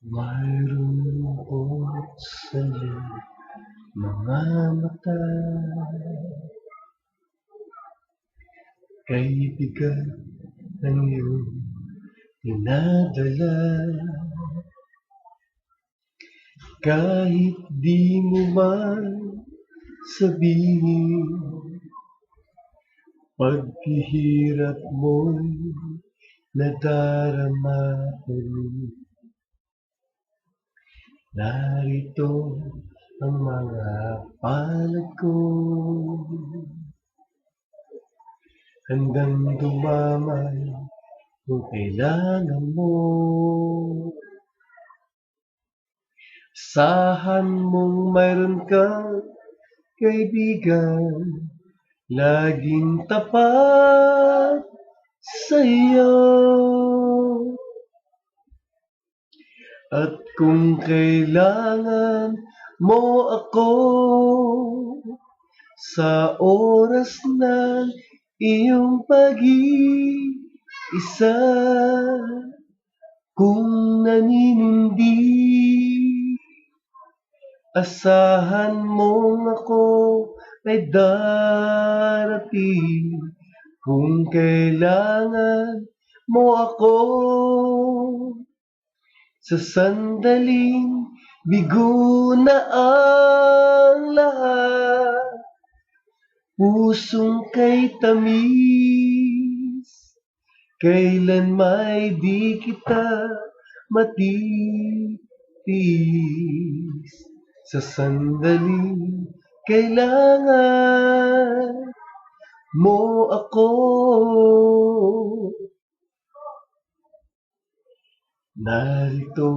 Mayroon sa iyong mga mata, kaibigan ng iyong dinadala. Kahit di mo man sabihin, paghihirap mo'y nadarama ko rin. Narito ang mga palad ko, handang dumamay kung kailangan mo. Asahan mong mayroon kang kaibigan, laging tapat sa'yo. At kung kailangan mo ako sa oras ng iyong pag-iisa, kung naninindi, asahan mong ako ay darating. Kung kailangan mo ako sa sandaling bigo na ang lahat, pusong kay tamis, kailan may di kita matitis. Sa sandaling kailangan mo ako, narito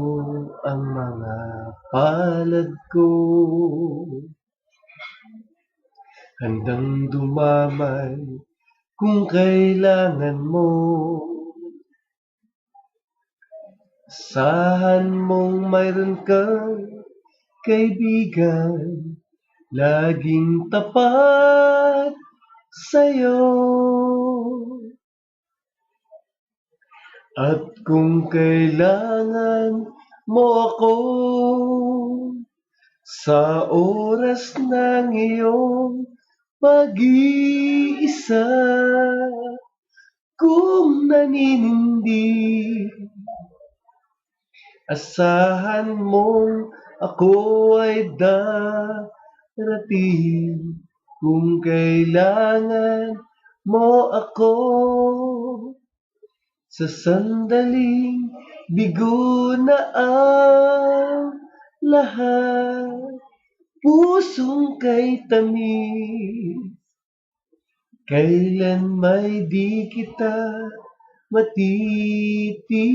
ang mga palad ko, handang dumamay kung kailangan mo. Asahan mong mayroon kang kaibigan, laging tapat sa'yo. At kung kailangan mo ako sa oras ng iyong pag-iisa, kung naninindi, asahan mong ako ay darating. Kung kailangan mo ako sa sandaling bigo na ang lahat, pusong kay tamis, kailan may di kita matitiis.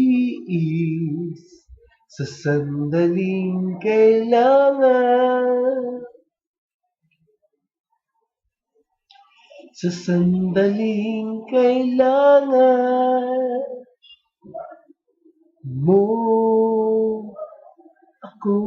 Sa sandaling kailangan, sa sandaling kailangan mo ako.